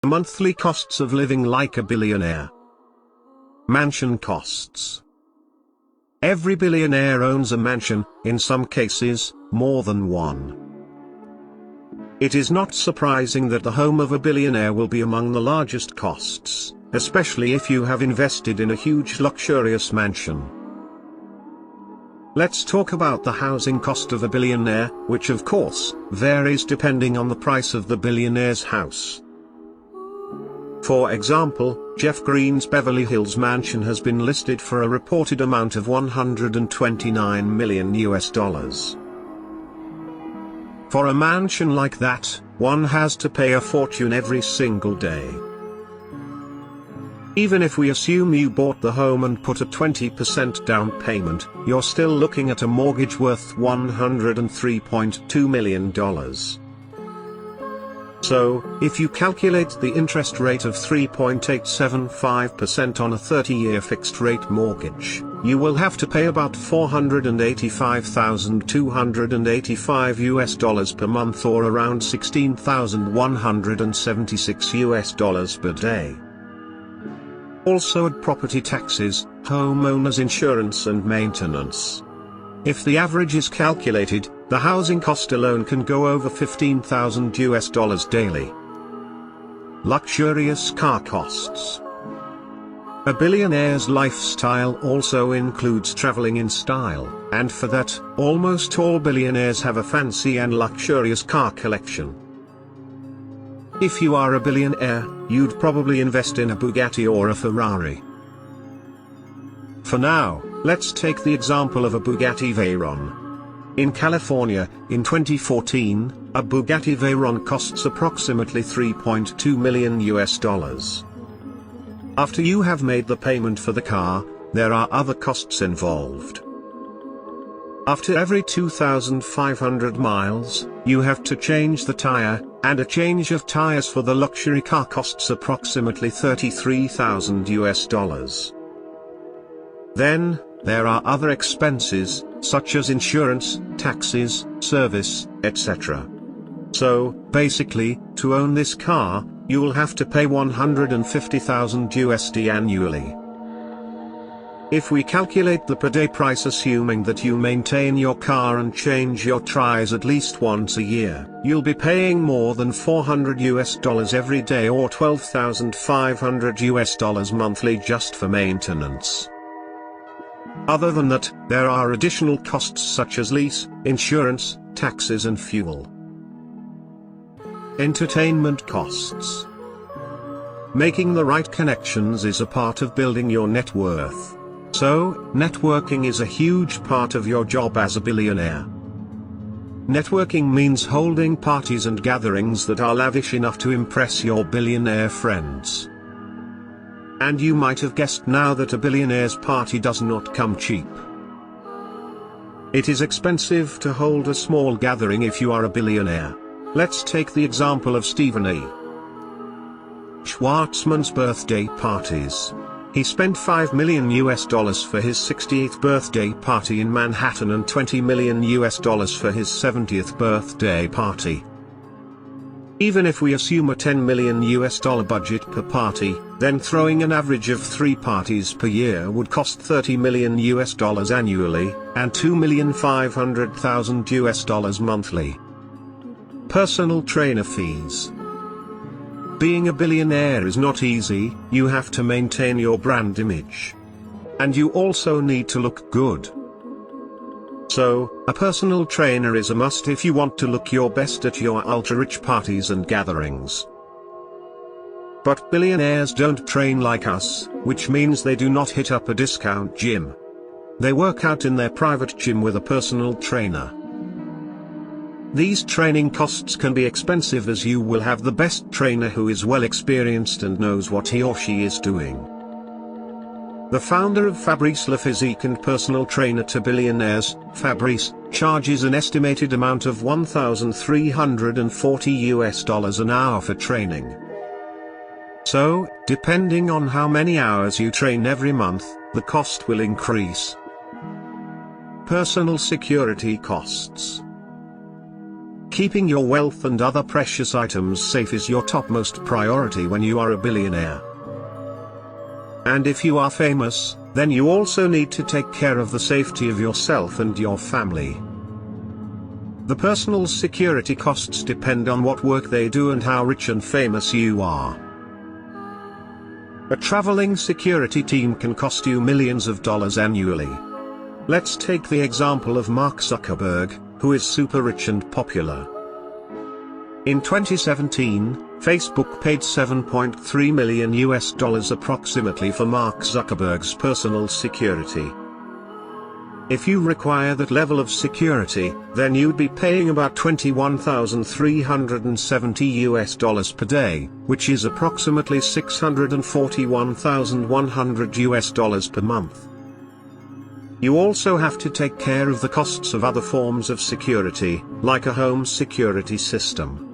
Monthly costs of living like a billionaire. Mansion costs. Every billionaire owns a mansion, in some cases, more than one. It is not surprising that the home of a billionaire will be among the largest costs, especially if you have invested in a huge luxurious mansion. Let's talk about the housing cost of a billionaire, which of course, varies depending on the price of the billionaire's house. For example, Jeff Green's Beverly Hills mansion has been listed for a reported amount of $129 million. For a mansion like that, one has to pay a fortune every single day. Even if we assume you bought the home and put a 20% down payment, you're still looking at a mortgage worth $103.2 million. So, if you calculate the interest rate of 3.875% on a 30-year fixed-rate mortgage, you will have to pay about $485,285 per month, or around $16,176 per day. Also add property taxes, homeowners insurance and maintenance. If the average is calculated, the housing cost alone can go over $15,000 daily. Luxurious car costs. A billionaire's lifestyle also includes traveling in style, and for that, almost all billionaires have a fancy and luxurious car collection. If you are a billionaire, you'd probably invest in a Bugatti or a Ferrari. For now, let's take the example of a Bugatti Veyron. In California, in 2014, a Bugatti Veyron costs approximately $3.2 million. After you have made the payment for the car, there are other costs involved. After every 2,500 miles, you have to change the tire, and a change of tires for the luxury car costs approximately $33,000. Then, there are other expenses, such as insurance, taxes, service, etc. So, basically, to own this car, you will have to pay $150,000 annually. If we calculate the per day price assuming that you maintain your car and change your tires at least once a year, you'll be paying more than $400 every day, or $12,500 monthly just for maintenance. Other than that, there are additional costs such as lease, insurance, taxes and fuel. Entertainment costs. Making the right connections is a part of building your net worth. So, networking is a huge part of your job as a billionaire. Networking means holding parties and gatherings that are lavish enough to impress your billionaire friends. And you might have guessed now that a billionaire's party does not come cheap. It is expensive to hold a small gathering if you are a billionaire. Let's take the example of Stephen E. Schwarzman's birthday parties. He spent $5 million for his 68th birthday party in Manhattan and $20 million for his 70th birthday party. Even if we assume a $10 million budget per party, then throwing an average of 3 parties per year would cost $30 million annually, and $2,500,000 monthly. Personal trainer fees. Being a billionaire is not easy. You have to maintain your brand image. And you also need to look good. So, a personal trainer is a must if you want to look your best at your ultra-rich parties and gatherings. But billionaires don't train like us, which means they do not hit up a discount gym. They work out in their private gym with a personal trainer. These training costs can be expensive, as you will have the best trainer who is well experienced and knows what he or she is doing. The founder of Fabrice Le Physique and personal trainer to billionaires, Fabrice, charges an estimated amount of $1,340 an hour for training. So, depending on how many hours you train every month, the cost will increase. Personal security costs. Keeping your wealth and other precious items safe is your topmost priority when you are a billionaire. And if you are famous, then you also need to take care of the safety of yourself and your family. The personal security costs depend on what work they do and how rich and famous you are. A traveling security team can cost you millions of dollars annually. Let's take the example of Mark Zuckerberg, who is super rich and popular. In 2017, Facebook paid $7.3 million approximately for Mark Zuckerberg's personal security. If you require that level of security, then you'd be paying about $21,370 per day, which is approximately $641,100 per month. You also have to take care of the costs of other forms of security, like a home security system.